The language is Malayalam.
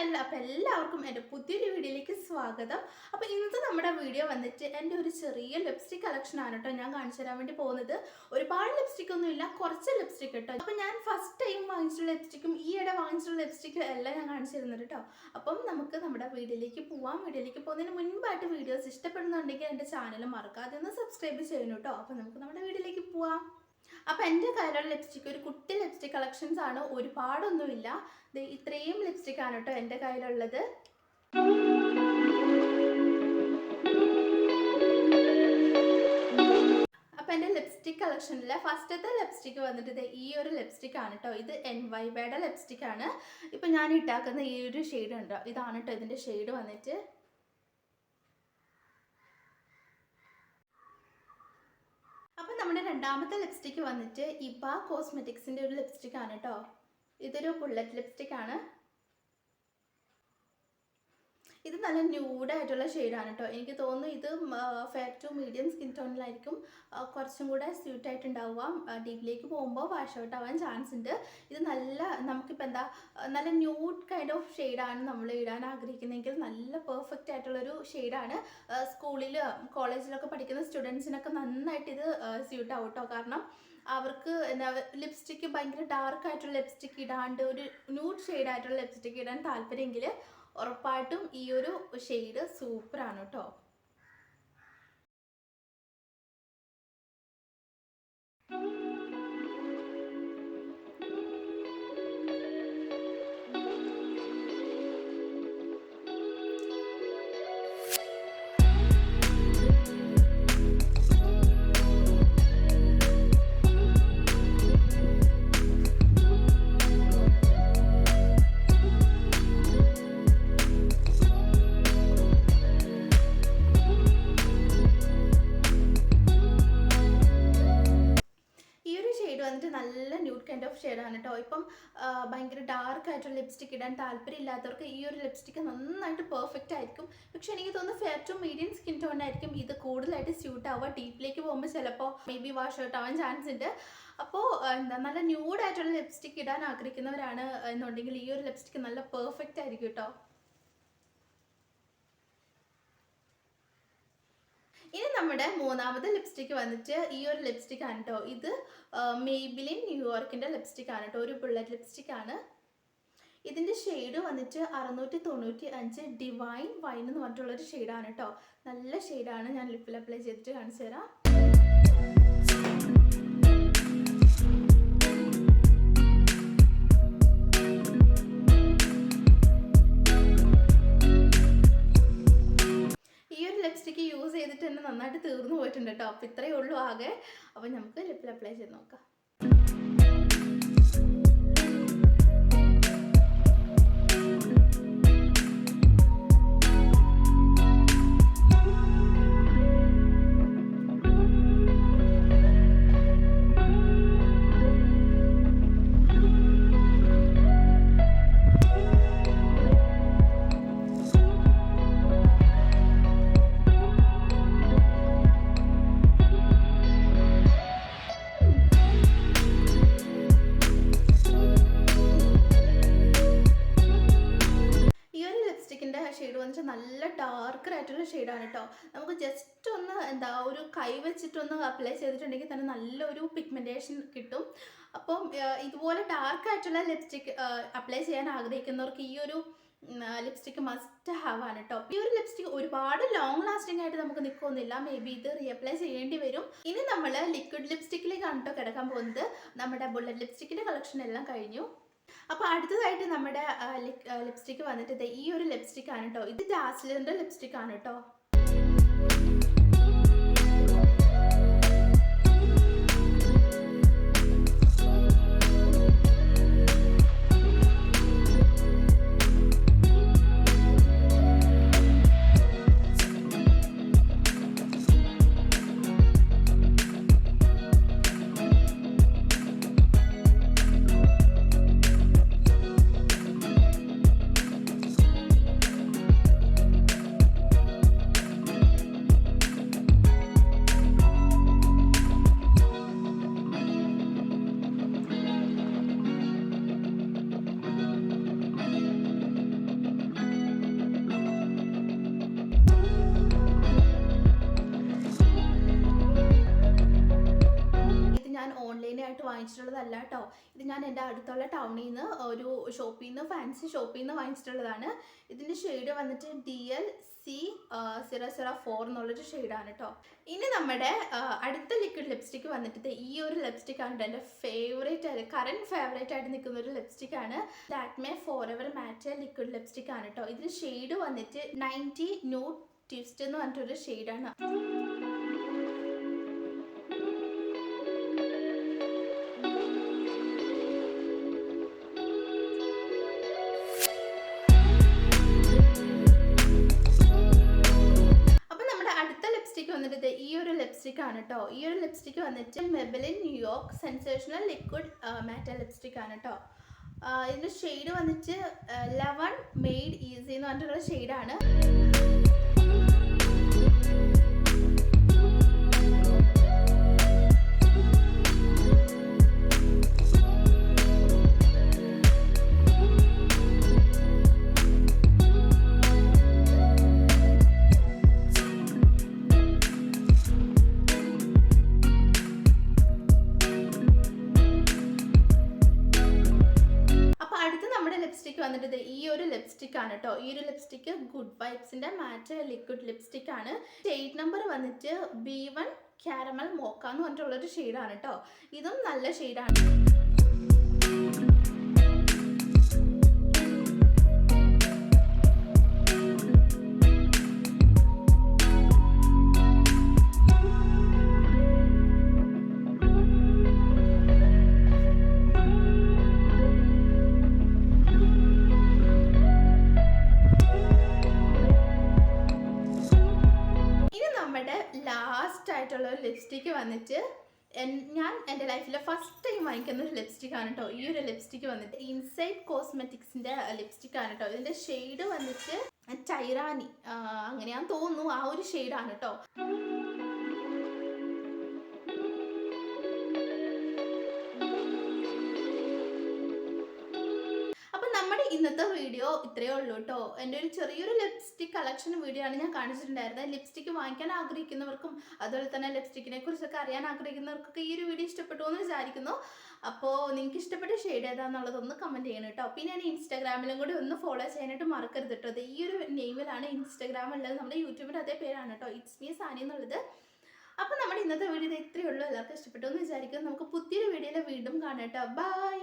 ചാനൽ. അപ്പോൾ എല്ലാവർക്കും എൻ്റെ പുതിയൊരു വീഡിയോയിലേക്ക് സ്വാഗതം. അപ്പോൾ ഇന്നത്തെ നമ്മുടെ വീഡിയോ വന്നിട്ട് എൻ്റെ ഒരു ചെറിയ ലിപ്സ്റ്റിക് കളക്ഷൻ ആണ് കേട്ടോ ഞാൻ കാണിച്ചു തരാൻ വേണ്ടി പോകുന്നത്. ഒരുപാട് ലിപ്സ്റ്റിക് ഒന്നും ഇല്ല, കുറച്ച് ലിപ്സ്റ്റിക് കേട്ടോ. അപ്പോൾ ഞാൻ ഫസ്റ്റ് ടൈം വാങ്ങിച്ചിട്ടുള്ള ലിപ്സ്റ്റിക്കും ഈയിടെ വാങ്ങിച്ചിട്ടുള്ള ലിപ്സ്റ്റിക്കും എല്ലാം ഞാൻ കാണിച്ചു തരുന്നുണ്ട് കേട്ടോ. അപ്പം നമുക്ക് നമ്മുടെ വീഡിയോയിലേക്ക് പോവാം. വീഡിയോയിലേക്ക് പോകുന്നതിന് മുൻപായിട്ട് വീഡിയോസ് ഇഷ്ടപ്പെടുന്നുണ്ടെങ്കിൽ എൻ്റെ ചാനൽ മറക്കാതെ ഒന്ന് സബ്സ്ക്രൈബ് ചെയ്യണം കേട്ടോ. അപ്പോൾ നമുക്ക് നമ്മുടെ വീഡിയോയിലേക്ക് പോവാം. അപ്പോൾ എൻ്റെ കയ്യിലുള്ള ലിപ്സ്റ്റിക് ഒരു കുട്ടി ലിപ്സ്റ്റിക് കളക്ഷൻസ് ആണ്, ഒരുപാടൊന്നുമില്ല. ഇത്രയും ലിപ്സ്റ്റിക് ആണ് കേട്ടോ എൻ്റെ കയ്യിലുള്ളത്. അപ്പോൾ എൻ്റെ ലിപ്സ്റ്റിക് കളക്ഷനിലെ ഫസ്റ്റത്തെ ലിപ്സ്റ്റിക് വന്നിട്ട് ഈ ഒരു ലിപ്സ്റ്റിക് ആണ് കേട്ടോ. ഇത് NYBയുടെ ലിപ്സ്റ്റിക് ആണ്. ഇപ്പം ഞാൻ ഇട്ടാക്കുന്ന ഈ ഒരു ഷെയ്ഡ് ഉണ്ടോ, ഇതാണ് കേട്ടോ ഇതിൻ്റെ ഷെയ്ഡ് വന്നിട്ട്. അപ്പം നമ്മുടെ രണ്ടാമത്തെ ലിപ്സ്റ്റിക് വന്നിട്ട് ഇബ കോസ്മെറ്റിക്സിൻ്റെ ഒരു ലിപ്സ്റ്റിക് ആണ് കേട്ടോ. ഇതൊരു ബുള്ളറ്റ് ലിപ്സ്റ്റിക് ആണ്. ഇത് നല്ല ന്യൂഡായിട്ടുള്ള ഷെയ്ഡാണ് കേട്ടോ. എനിക്ക് തോന്നുന്നു ഇത് ഫെയർ ടു മീഡിയം സ്കിൻ ടോണിലായിരിക്കും കുറച്ചും കൂടെ സ്യൂട്ടായിട്ടുണ്ടാവുക. ഡീപ്പിലേക്ക് പോകുമ്പോൾ വാഷ് ഔട്ട് ആവാൻ ചാൻസ് ഉണ്ട്. ഇത് നല്ല നമുക്കിപ്പോൾ നല്ല ന്യൂഡ് കൈൻഡ് ഓഫ് ഷെയ്ഡാണ് നമ്മൾ ഇടാൻ ആഗ്രഹിക്കുന്നതെങ്കിൽ നല്ല പെർഫെക്റ്റ് ആയിട്ടുള്ളൊരു ഷെയ്ഡാണ്. സ്കൂളിൽ കോളേജിലൊക്കെ പഠിക്കുന്ന സ്റ്റുഡൻസിനൊക്കെ നന്നായിട്ട് ഇത് സ്യൂട്ട് ആവും കേട്ടോ. കാരണം അവർക്ക് ലിപ്സ്റ്റിക്ക് ഭയങ്കര ഡാർക്ക് ആയിട്ടുള്ള ലിപ്സ്റ്റിക്ക് ഇടാണ്ട് ഒരു ന്യൂഡ് ഷെയ്ഡായിട്ടുള്ള ലിപ്സ്റ്റിക്ക് ഇടാൻ താല്പര്യമെങ്കിൽ ഉറപ്പായിട്ടും ഈ ഒരു ഷെയ്ഡ് സൂപ്പറാണ് കേട്ടോ. നല്ല ന്യൂഡ് കൈൻഡ് ഓഫ് ഷെയ്ഡാണ് കേട്ടോ. ഇപ്പം ഭയങ്കര ഡാർക്ക് ആയിട്ടുള്ള ലിപ്സ്റ്റിക് ഇടാൻ താല്പര്യമില്ലാത്തവർക്ക് ഈ ഒരു ലിപ്സ്റ്റിക്ക് നന്നായിട്ട് പെർഫെക്റ്റ് ആയിരിക്കും. പക്ഷെ എനിക്ക് തോന്നുന്നു ഫെയർ ടു മീഡിയം സ്കിൻ ടോണിനായിരിക്കും ഇത് കൂടുതലായിട്ട് സ്യൂട്ട് ആവുക. ഡീപ്പിലേക്ക് പോകുമ്പോൾ ചിലപ്പോൾ മേ ബി വാഷ് ഔട്ട് ആവാൻ ചാൻസ് ഉണ്ട്. അപ്പോൾ നല്ല ന്യൂഡായിട്ടുള്ള ലിപ്സ്റ്റിക്ക് ഇടാൻ ആഗ്രഹിക്കുന്നവരാണ് എന്നുണ്ടെങ്കിൽ ഈ ഒരു ലിപ്സ്റ്റിക്ക് നല്ല പെർഫെക്റ്റ് ആയിരിക്കും കേട്ടോ. ഇനി നമ്മുടെ മൂന്നാമത്തെ ലിപ്സ്റ്റിക് വന്നിട്ട് ഈ ഒരു ലിപ്സ്റ്റിക് ആണ് കേട്ടോ. ഇത് മെയ്ബിലിൻ ന്യൂയോർക്കിൻ്റെ ലിപ്സ്റ്റിക് ആണ് കേട്ടോ. ഒരു ബുള്ളറ്റ് ലിപ്സ്റ്റിക് ആണ്. ഇതിൻ്റെ ഷെയ്ഡ് വന്നിട്ട് 695 ഡിവൈൻ വൈൻ എന്ന് പറഞ്ഞിട്ടുള്ളൊരു ഷെയ്ഡാണ് കേട്ടോ. നല്ല ഷെയ്ഡാണ്. ഞാൻ ലിപ്പിൽ അപ്ലൈ ചെയ്തിട്ട് കാണിച്ചു തരാം. ലിപ്സ്റ്റിക്ക് യൂസ് ചെയ്തിട്ട് തന്നെ നന്നായിട്ട് തീർന്നു പോയിട്ടുണ്ട് കേട്ടോ. അപ്പോൾ ഇത്രയേ ഉള്ളൂ ആകെ. അപ്പോൾ നമുക്ക് ലിപ്പിൽ അപ്ലൈ ചെയ്ത് നോക്കാം. ഷെയ്ഡ് വന്നിട്ട് നല്ല ഡാർക്കർ ആയിട്ടുള്ള ഷെയ്ഡാണ് കേട്ടോ. നമുക്ക് ജസ്റ്റ് ഒന്ന് ഒരു കൈ വെച്ചിട്ടൊന്ന് അപ്ലൈ ചെയ്തിട്ടുണ്ടെങ്കിൽ തന്നെ നല്ലൊരു പിഗ്മെൻറ്റേഷൻ കിട്ടും. അപ്പം ഇതുപോലെ ഡാർക്ക് ആയിട്ടുള്ള ലിപ്സ്റ്റിക് അപ്ലൈ ചെയ്യാൻ ആഗ്രഹിക്കുന്നവർക്ക് ഈ ഒരു ലിപ്സ്റ്റിക്ക് മസ്റ്റ് ഹാവ് ആണ് കേട്ടോ. ഈ ഒരു ലിപ്സ്റ്റിക് ഒരുപാട് ലോങ് ലാസ്റ്റിംഗ് ആയിട്ട് നമുക്ക് നിൽക്കുന്നില്ല. മേ ബി ഇത് റീഅപ്ലൈ ചെയ്യേണ്ടി വരും. ഇനി നമ്മൾ ലിക്വിഡ് ലിപ്സ്റ്റിക്കിലേക്കാണ് കേട്ടോ കിടക്കാൻ പോകുന്നത്. നമ്മുടെ ബുള്ളറ്റ് ലിപ്സ്റ്റിക്കിൻ്റെ കളക്ഷൻ എല്ലാം കഴിഞ്ഞു. അപ്പോൾ അടുത്തതായിട്ട് നമ്മുടെ ലിപ്സ്റ്റിക്ക് വന്നിട്ട് ഈ ഒരു ലിപ്സ്റ്റിക് ആണ് കേട്ടോ. ഇത് ഡാസ്ലറിൻ്റെ ലിപ്സ്റ്റിക് ആണ് കേട്ടോ. ഞാൻ എൻ്റെ അടുത്തുള്ള ടൗണിൽ നിന്ന് ഒരു ഷോപ്പിൽ നിന്ന് ഫാൻസി ഷോപ്പിൽ നിന്ന് വാങ്ങിച്ചിട്ടുള്ളതാണ്. ഇതിൻ്റെ ഷെയ്ഡ് വന്നിട്ട് DL-C004 എന്നുള്ളൊരു ഷെയ്ഡാണ് കേട്ടോ. ഇനി നമ്മുടെ അടുത്ത ലിക്വിഡ് ലിപ്സ്റ്റിക്ക് വന്നിട്ട് ഈ ഒരു ലിപ്സ്റ്റിക്കാണ് എൻ്റെ കറൻറ്റ് ഫേവറേറ്റ് ആയിട്ട് നിൽക്കുന്ന ഒരു ലിപ്സ്റ്റിക്കാണ്. ലാക്മേ ഫോറെവർ മാറ്റ് ലിക്വിഡ് ലിപ്സ്റ്റിക്കാണ് കേട്ടോ. ഇതിന് ഷെയ്ഡ് വന്നിട്ട് 90 ന്യൂഡ് ട്വിസ്റ്റ് എന്ന് പറഞ്ഞിട്ടൊരു ഷെയ്ഡാണ്. വന്നിട്ട് ഈ ഒരു ലിപ്സ്റ്റിക് ആണ് കേട്ടോ. ഈ ഒരു ലിപ്സ്റ്റിക് വന്നിട്ട് മെബലിൻ ന്യൂയോർക്ക് സെൻസേഷണൽ ലിക്വിഡ് മാറ്റ ലിപ്സ്റ്റിക് ആണ് കേട്ടോ. ഇതിൻ്റെ ഷെയ്ഡ് വന്നിട്ട് 11 മെയ്ഡ് ഈസി എന്ന് പറഞ്ഞിട്ടുള്ള ഷെയ്ഡാണ്. വന്നിട്ട് ഈ ഒരു ലിപ്സ്റ്റിക് ആണ് കേട്ടോ. ഈ ഒരു ലിപ്സ്റ്റിക് ഗുഡ് വൈബ്സിന്റെ മാറ്റ് ലിക്വിഡ് ലിപ്സ്റ്റിക് ആണ്. ഷെയ്ഡ് നമ്പർ വന്നിട്ട് B1 കാരമൽ മോക്ക എന്ന് പറഞ്ഞിട്ടുള്ളൊരു ഷെയ്ഡാണ് കേട്ടോ. ഇതും നല്ല ഷെയ്ഡാണ്. ലാസ്റ്റ് ആയിട്ടുള്ള ഒരു ലിപ്സ്റ്റിക്ക് വന്നിട്ട് ഞാൻ എൻ്റെ ലൈഫിലെ ഫസ്റ്റ് ടൈം വാങ്ങിക്കുന്ന ഒരു ലിപ്സ്റ്റിക് ആണ് കേട്ടോ. ഈ ഒരു ലിപ്സ്റ്റിക്ക് വന്നിട്ട് ഇൻസൈഡ് കോസ്മെറ്റിക്സിൻ്റെ ലിപ്സ്റ്റിക് ആണ് കേട്ടോ. ഇതിൻ്റെ ഷെയ്ഡ് വന്നിട്ട് ടൈറാനി അങ്ങനെയാന്ന് തോന്നുന്നു, ആ ഒരു ഷെയ്ഡാണ് കേട്ടോ. ഇന്നത്തെ വീഡിയോ ഇത്രയേ ഉള്ളൂ കേട്ടോ. എൻ്റെ ഒരു ചെറിയൊരു ലിപ്സ്റ്റിക് കളക്ഷൻ വീഡിയോ ആണ് ഞാൻ കാണിച്ചിട്ടുണ്ടായിരുന്നത്. ലിപ്സ്റ്റിക് വാങ്ങിക്കാൻ ആഗ്രഹിക്കുന്നവർക്കും അതുപോലെ തന്നെ ലിപ്സ്റ്റിക്കിനെ കുറിച്ചൊക്കെ അറിയാൻ ആഗ്രഹിക്കുന്നവർക്കൊക്കെ ഈ ഒരു വീഡിയോ ഇഷ്ടപ്പെട്ടു എന്ന് വിചാരിക്കുന്നു. അപ്പോൾ നിങ്ങൾക്ക് ഇഷ്ടപ്പെട്ട ഷെയ്ഡ് ഏതാണെന്നുള്ളതൊന്ന് കമൻറ്റ് ചെയ്യണം കേട്ടോ. പിന്നെ ഞാൻ ഇൻസ്റ്റാഗ്രാമിലും കൂടി ഒന്ന് ഫോളോ ചെയ്യാനായിട്ട് മറക്കരുത് കേട്ടോ. ഈ ഒരു നെയിമിലാണ് ഇൻസ്റ്റാഗ്രാം ഉള്ളത്. നമ്മുടെ യൂട്യൂബിൽ അതേ പേരാണ് കേട്ടോ, ഇറ്റ്സ് മീ സാനി എന്നുള്ളത്. അപ്പോൾ നമ്മുടെ ഇന്നത്തെ വീഡിയോ ഇത്രയേ ഉള്ളൂ. എല്ലാവർക്കും ഇഷ്ടപ്പെട്ടു എന്ന് വിചാരിക്കുന്നു. നമുക്ക് പുതിയൊരു വീഡിയോയിൽ വീണ്ടും കാണാം കേട്ടോ. ബൈ.